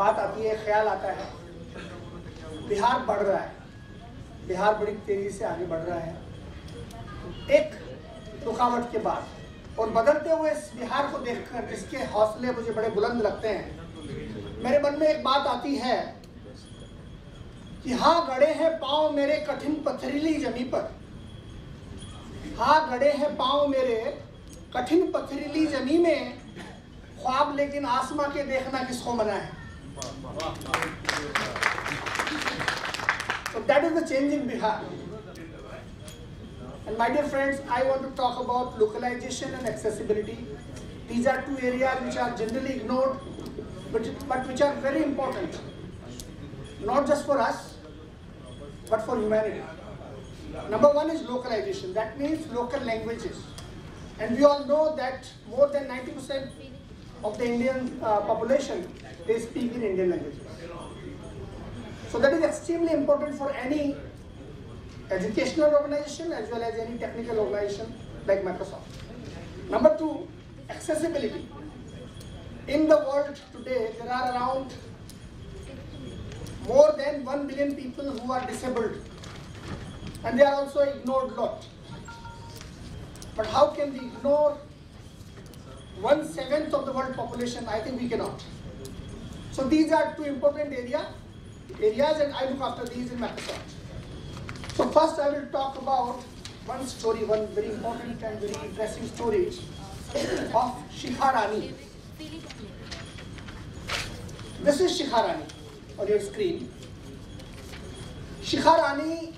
बात आती है, ख्याल आता है, बिहार बढ़ रहा है, बिहार बड़ी तेजी से आगे बढ़ रहा है एक रुकावट के बाद, और बदलते हुए इस बिहार को देखकर जिसके हौसले मुझे बड़े बुलंद लगते हैं, मेरे मन में एक बात आती है कि हाँ गड़े हैं पांव मेरे कठिन पथरीली जमी पर, हाँ गड़े हैं पांव मेरे कठिन पथरीली जमी में, ख्वाब लेकिन आसमां के देखना किसको मना है। So that is the change in Bihar. And my dear friends, I want to talk about localization and accessibility. These are two areas which are generally ignored, but which are very important, not just for us, but for humanity. Number one is localization. That means local languages. And we all know that more than 90% of the Indian population, they speak in Indian languages. So that is extremely important for any educational organization as well as any technical organization like Microsoft. Number two, accessibility. In the world today, there are around more than 1 billion people who are disabled, and they are also ignored a lot. But how can we ignore 1/7 of the world population? I think we cannot. So these are two important areas, and I look after these in Microsoft. So first I will talk about one story, one very important and very interesting story of Shikha Rani. This is Shikha Rani on your screen. Shikha Rani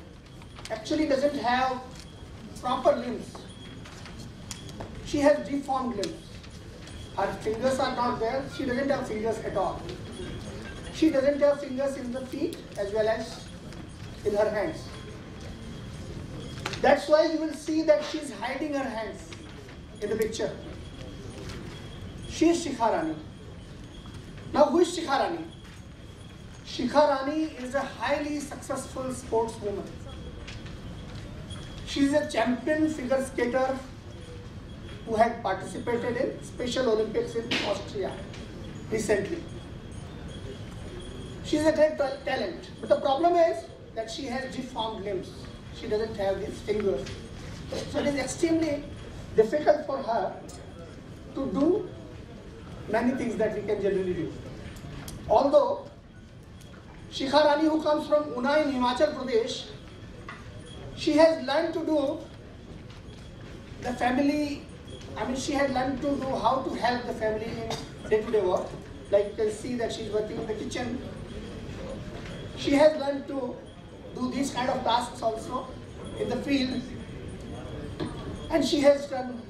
actually doesn't have proper limbs. She has deformed limbs. Her fingers are not there. She doesn't have fingers at all. She doesn't have fingers in the feet as well as in her hands. That's why you will see that she is hiding her hands in the picture. She is Shikha Rani. Now who is Shikha Rani? Shikha Rani is a highly successful sportswoman. She is a champion figure skater who had participated in Special Olympics in Austria recently. She is a great talent, but the problem is that she has deformed limbs. She doesn't have these fingers. So it is extremely difficult for her to do many things that we can generally do. Although Shikha Rani, who comes from Una in Himachal Pradesh, she has learned to do the family, she had learned to do how to help the family in day-to-day work. Like you can see that she is working in the kitchen. She has learned to do these kind of tasks also in the field. And she has learned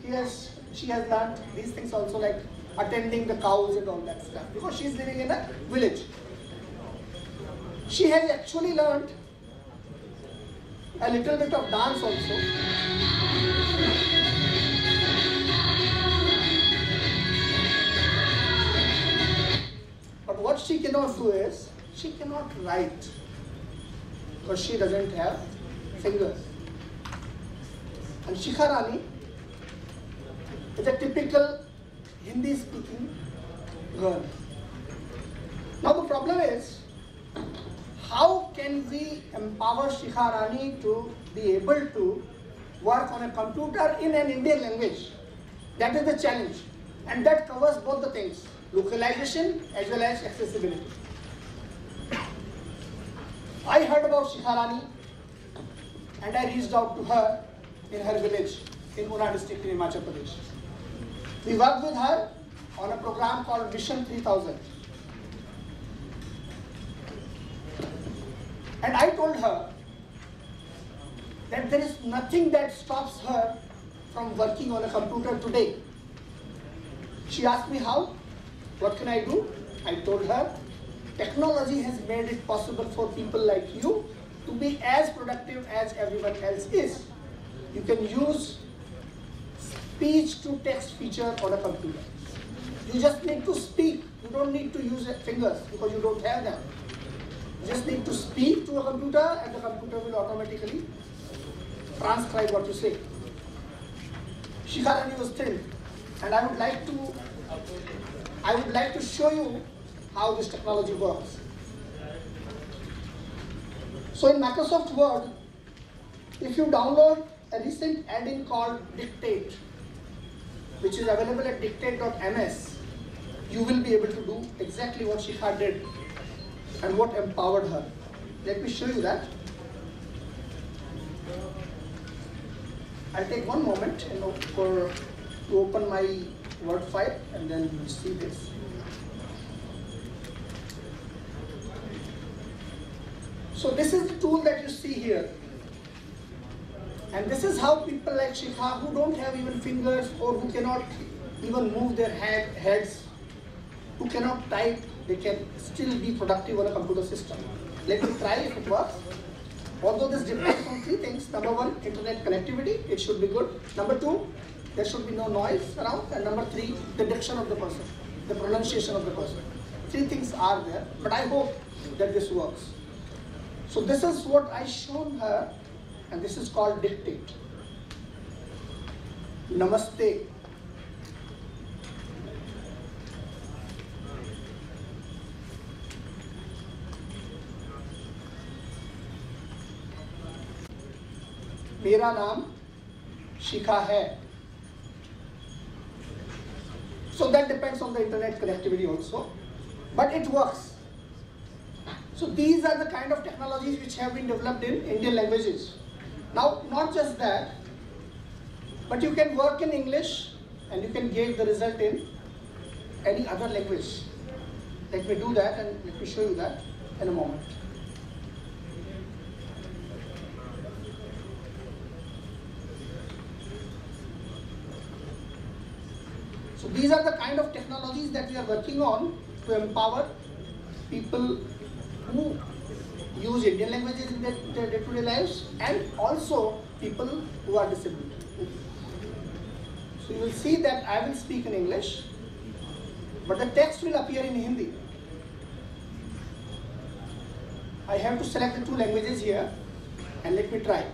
these things also, like attending the cows and all that stuff, because she is living in a village. She has actually learned a little bit of dance also. But what she cannot do is, she cannot write, because she doesn't have fingers. And Shikha Rani is a typical Hindi speaking girl. Now the problem is, how can we empower Shikha Rani to be able to work on a computer in an Indian language? That is the challenge, and that covers both the things, localization as well as accessibility. I heard about Shikha Rani and I reached out to her in her village in Una district in Himachal Pradesh. We worked with her on a program called Mission 3000. And I told her that there is nothing that stops her from working on a computer today. She asked me how, what can I do? I told her, technology has made it possible for people like you to be as productive as everyone else is. You can use speech to text feature on a computer. You just need to speak. You don't need to use fingers because you don't have them. You just need to speak to a computer and the computer will automatically transcribe what you say. Shikha Rani was thrilled, and I would like to show you how this technology works. So in Microsoft Word, if you download a recent add-in called Dictate, which is available at dictate.ms, you will be able to do exactly what Shikha did and what empowered her. Let me show you that. I'll take one moment to open my Word file, and then you will see this. So this is the tool that you see here. And this is how people like Shikha, who don't have even fingers or who cannot even move their heads, who cannot type, they can still be productive on a computer system. Let me try if it works. Although this depends on three things. Number one, internet connectivity, it should be good. Number two, there should be no noise around. And number three, the diction of the person, the pronunciation of the person. Three things are there, but I hope that this works. So this is what I shown her, and this is called Dictate. Namaste. मेरा नाम शिखा है. So that depends on the internet connectivity also, but it works. So these are the kind of technologies which have been developed in Indian languages. Now, not just that, but you can work in English and you can give the result in any other language. Let me do that and let me show you that in a moment. So these are the kind of technologies that we are working on to empower people who use Indian languages in their day-to-day lives, and also people who are disabled. So you will see that I will speak in English, but the text will appear in Hindi. I have to select the two languages here, and let me try.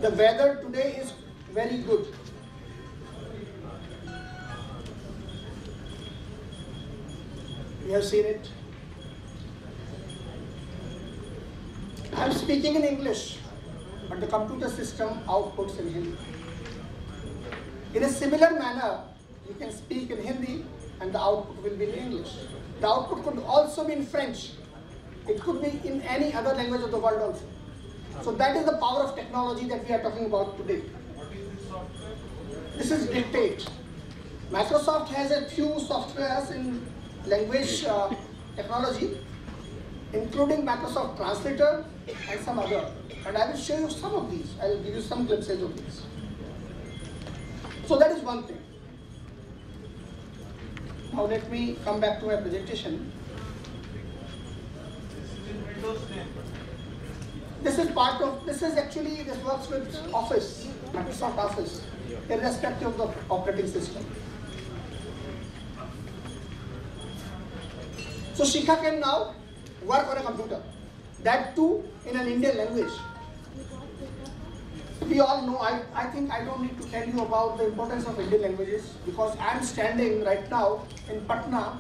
The weather today is very good. You have seen it. I am speaking in English, but the computer system outputs in Hindi. In a similar manner, you can speak in Hindi and the output will be in English. The output could also be in French. It could be in any other language of the world also. So that is the power of technology that we are talking about today. This is Dictate. Microsoft has a few softwares in language technology, including Microsoft Translator and some other. And I will show you some of these. I will give you some glimpses of these. So that is one thing. Now let me come back to my presentation. This is actually, this works with Office, Microsoft Office, irrespective of the operating system. So Shikha can now work on a computer, that too in an Indian language. We all know, I think I don't need to tell you about the importance of Indian languages, because I am standing right now in Patna,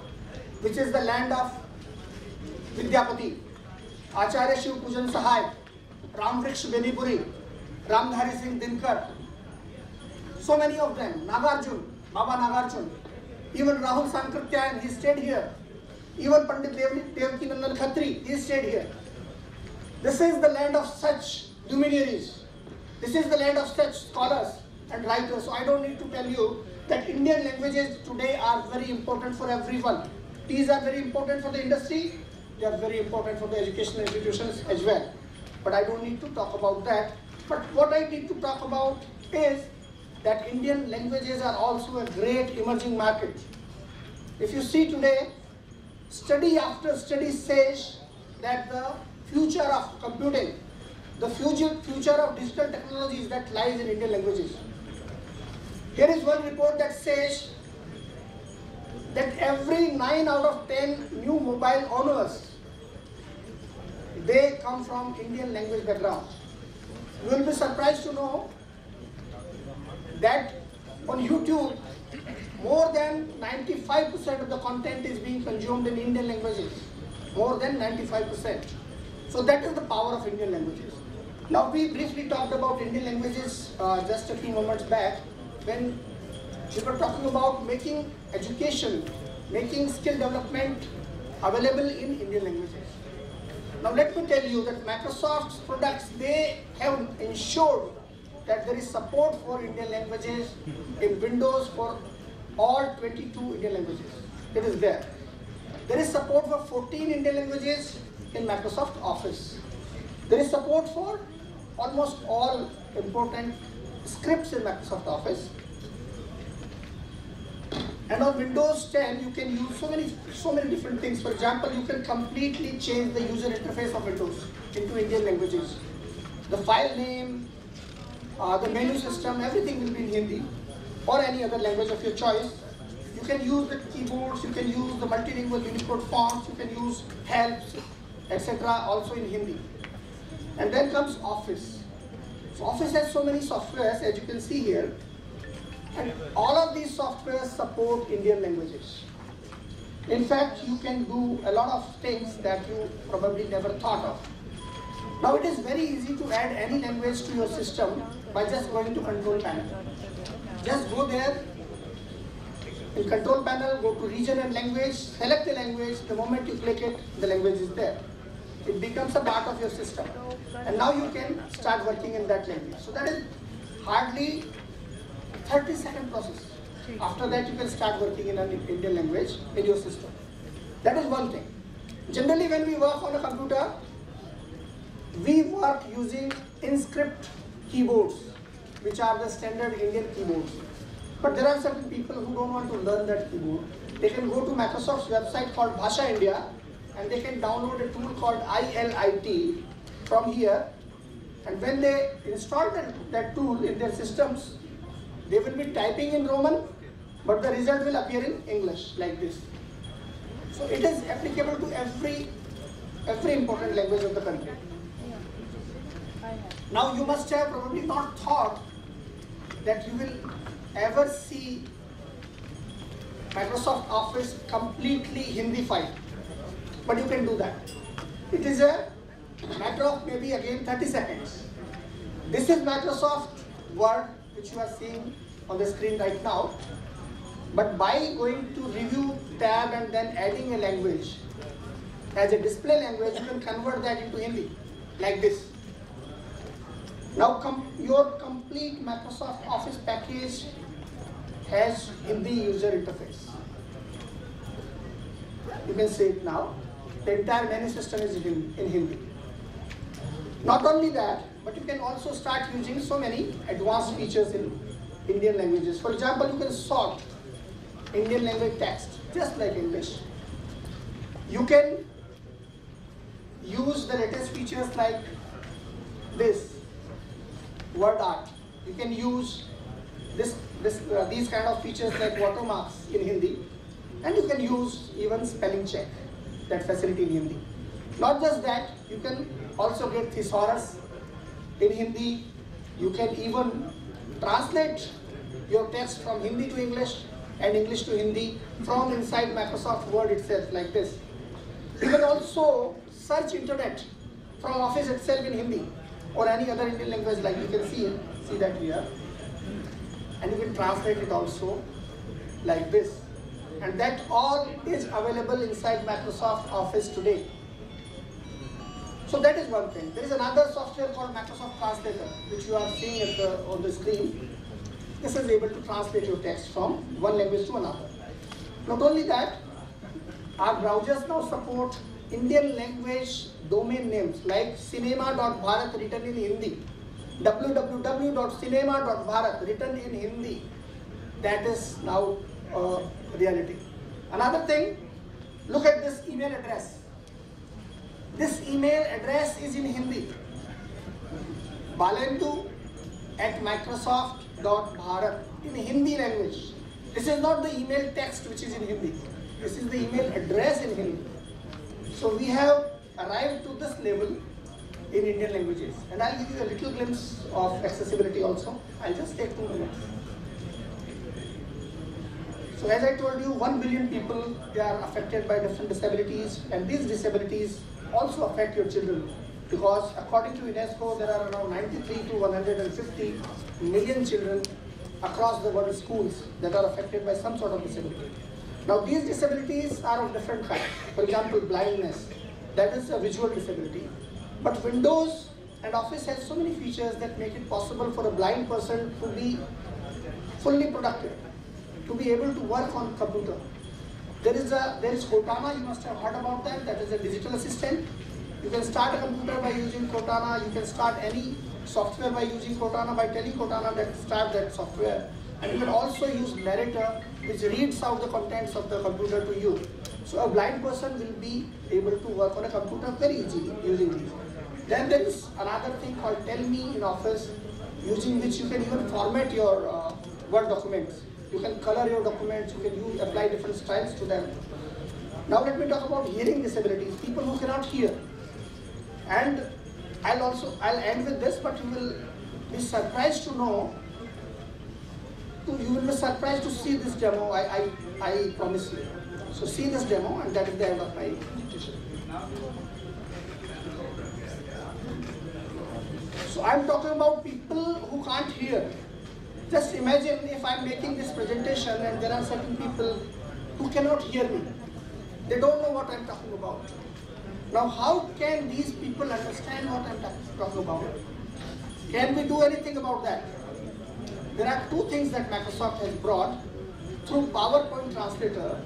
which is the land of Vidyapati, Acharya Shiv Pujan Sahai, Ram Vriksha Benipuri, Ramdhari Singh Dinkar, so many of them, Nagarjun, Baba Nagarjun, even Rahul Sankrityan, he stayed here, even Pandit Devkinandan Khatri, he stayed here. This is the land of such luminaries. This is the land of such scholars and writers. So I don't need to tell you that Indian languages today are very important for everyone. These are very important for the industry. They are very important for the educational institutions as well. But I don't need to talk about that. But what I need to talk about is that Indian languages are also a great emerging market. If you see today, study after study says that the future of computing, the future of digital technologies that lies in Indian languages. Here is one report that says that every 9 out of 10 new mobile owners, they come from Indian language background. You will be surprised to know that On YouTube, more than 95% of the content is being consumed in Indian languages. More than 95%. So that is the power of Indian languages. Now we briefly talked about Indian languages just a few moments back when we were talking about making education, making skill development available in Indian languages. Now let me tell you that Microsoft's products, they have ensured that there is support for Indian languages in Windows for all 22 Indian languages. It is there. There is support for 14 Indian languages in Microsoft Office. There is support for almost all important scripts in Microsoft Office. And on Windows 10, you can use so many different things. For example, you can completely change the user interface of Windows into Indian languages. The file name, the menu system, everything will be in Hindi or any other language of your choice. You can use the keyboards, you can use the multilingual Unicode fonts, you can use helps, etc. also in Hindi. And then comes Office. So Office has so many softwares, as you can see here. And all of these softwares support Indian languages. In fact, you can do a lot of things that you probably never thought of. Now it is very easy to add any language to your system by just going to Control Panel. Just go there, in Control Panel, go to Region and Language, select the language. The moment you click it, the language is there. It becomes a part of your system. And now you can start working in that language. So that is hardly 30-second process. After that, you can start working in an Indian language in your system. That is one thing. Generally, when we work on a computer, we work using InScript keyboards, which are the standard Indian keyboards. But there are certain people who don't want to learn that keyboard. They can go to Microsoft's website called Bhasha India, and they can download a tool called ILIT from here. And when they install that tool in their systems, they will be typing in Roman, but the result will appear in English, like this. So it is applicable to every important language of the country. Now you must have probably not thought that you will ever see Microsoft Office completely Hindified, but you can do that. It is a matter of maybe again 30 seconds. This is Microsoft Word, which you are seeing on the screen right now. But by going to Review tab and then adding a language as a display language, you can convert that into Hindi, like this. Now your complete Microsoft Office package has Hindi user interface. You can see it now. The entire menu system is in Hindi. Not only that, but you can also start using so many advanced features in Indian languages. For example, you can sort Indian language text, just like English. You can use the latest features like this, word art. You can use these kind of features like watermarks in Hindi. And you can use even spelling check, that facility in Hindi. Not just that, you can also get thesaurus in Hindi. You can even translate your text from Hindi to English and English to Hindi from inside Microsoft Word itself, like this. You can also search internet from Office itself in Hindi or any other Indian language, like you can see that here. And you can translate it also like this. And that all is available inside Microsoft Office today. So that is one thing. There is another software called Microsoft Translator, which you are seeing on the screen. This is able to translate your text from one language to another. Not only that, our browsers now support Indian language domain names like cinema.bharat written in Hindi, www.cinema.bharat written in Hindi. That is now reality. Another thing, look at this email address. This email address is in Hindi. Balendu@microsoft.bharat in Hindi language. This is not the email text which is in Hindi. This is the email address in Hindi. So we have arrived to this level in Indian languages. And I'll give you a little glimpse of accessibility also. I'll just take 2 minutes. So as I told you, 1 billion people, they are affected by different disabilities, and these disabilities also affect your children, because according to UNESCO, there are around 93 to 150 million children across the world schools that are affected by some sort of disability. Now these disabilities are of different kinds. For example, blindness, that is a visual disability. But Windows and Office has so many features that make it possible for a blind person to be fully productive, to be able to work on computer. There is Cortana, you must have heard about that. That is a digital assistant. You can start a computer by using Cortana. You can start any software by using Cortana, by telling Cortana that start that software. And you can also use narrator, which reads out the contents of the computer to you. So a blind person will be able to work on a computer very easily using these. Then there is another thing called Tell Me in Office, using which you can even format your Word documents. You can color your documents, you can apply different styles to them. Now let me talk about hearing disabilities, people who cannot hear. And I'll end with this, but you will be surprised to know, you will be surprised to see this demo, I promise you. So see this demo, and that is the end of my presentation. So I'm talking about people who can't hear. Just imagine if I'm making this presentation and there are certain people who cannot hear me. They don't know what I'm talking about. Now how can these people understand what I'm talking about? Can we do anything about that? There are two things that Microsoft has brought through PowerPoint Translator,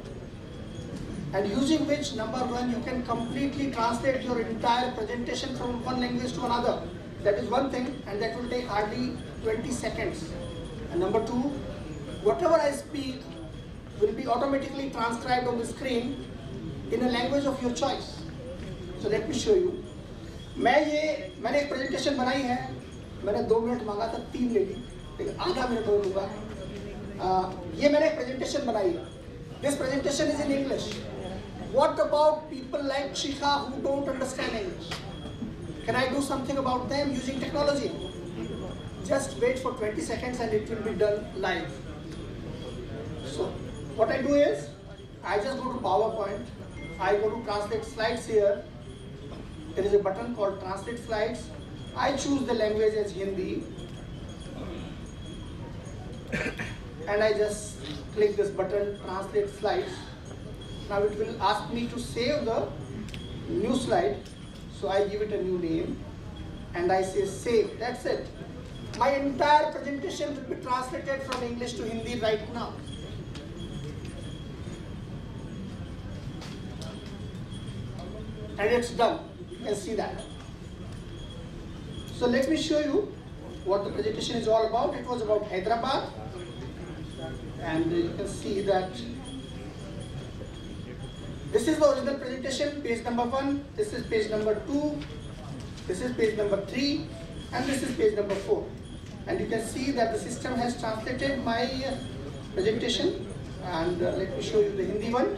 and using which, number one, you can completely translate your entire presentation from one language to another. That is one thing, and that will take hardly 20 seconds. And number two, whatever I speak will be automatically transcribed on the screen in a language of your choice. So let me show you. मैंने एक presentation बनाई है. मैंने 2 minute मांगा था, 3 ले ली, लेकिन आधा मिनट हो लूँगा. ये मैंने एक presentation बनाई है. This presentation is in English. What about people like Shikha who don't understand English? Can I do something about them using technology? Just wait for 20 seconds and it will be done live. So what I do is, I just go to PowerPoint, I go to translate slides here. There is a button called translate slides. I choose the language as Hindi. And I just click this button, translate slides. Now it will ask me to save the new slide. So I give it a new name and I say save. That's it. My entire presentation will be translated from English to Hindi right now. And it's done. You can see that. So let me show you what the presentation is all about. It was about Hyderabad. And you can see that this is the original presentation, page number 1, this is page number 2, this is page number 3, and this is page number 4. And you can see that the system has translated my presentation. And let me show you the Hindi one.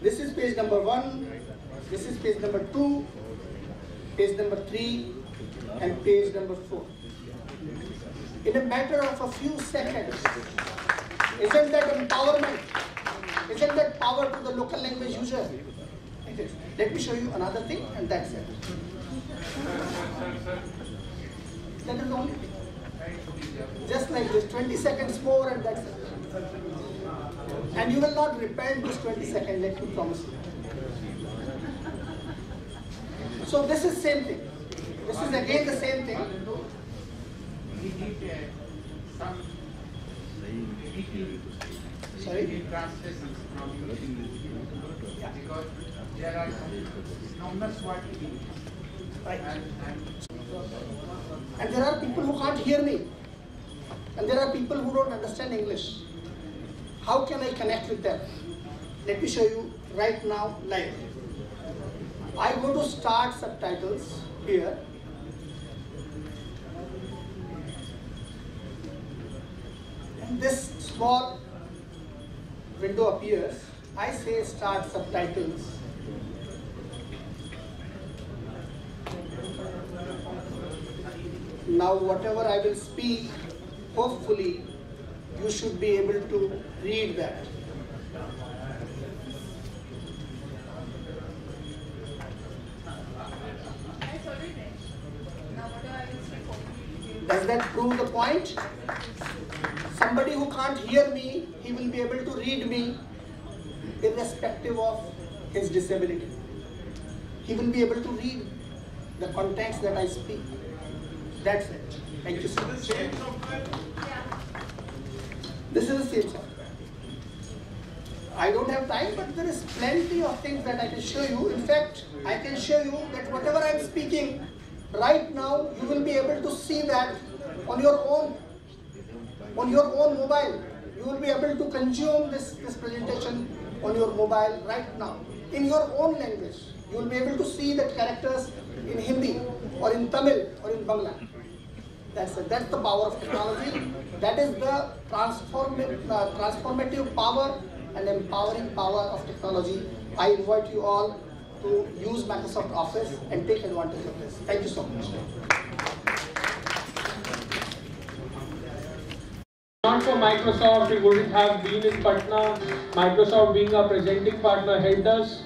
This is page number 1, this is page number 2, page number 3, and page number 4. In a matter of a few seconds. Isn't that empowerment? Isn't that power to the local language user? It is. Let me show you another thing, and that's it. That is the only thing. Just like this, 20 seconds more, and that's it. And you will not repent this 20 seconds, let me promise you. So this is same thing. This is again the same thing. Sorry? Translations from yeah. Because there are numbers what we need. Right. And there are people who can't hear me. And there are people who don't understand English. How can I connect with them? Let me show you right now live. I go to start subtitles here. And this small window appears. I say start subtitles. Now whatever I will speak, hopefully you should be able to read that. Does that prove the point? Somebody who can't hear me, he will be able to read me irrespective of his disability. He will be able to read the contents that I speak. That's it. Thank you so much. Is it the same software? This is the same software. I don't have time, but there is plenty of things that I can show you. In fact, I can show you that whatever I am speaking right now, you will be able to see that on your own mobile. You will be able to consume this presentation on your mobile right now in your own language. You will be able to see the characters in Hindi or in Tamil or in Bangla. That's it. That's the power of technology. That is the transformative power and empowering power of technology. I invite you all to use Microsoft Office and take advantage of this. Thank you so much. Not for Microsoft, we wouldn't have been in Patna. Microsoft being a presenting partner helped us.